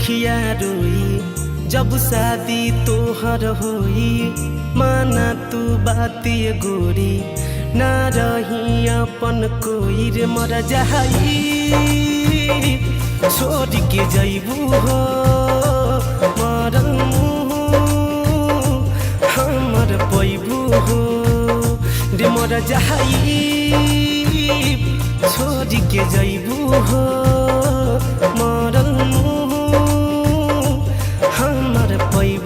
अखिया रोई जब शादी तोहर होई। माना तू बात ये गोरी ना रही अपन कोई रे मर जाई छोड़ के जैबू हो मरम हमर पैबू हो रे मर जाई छोड़ के जैबू हो।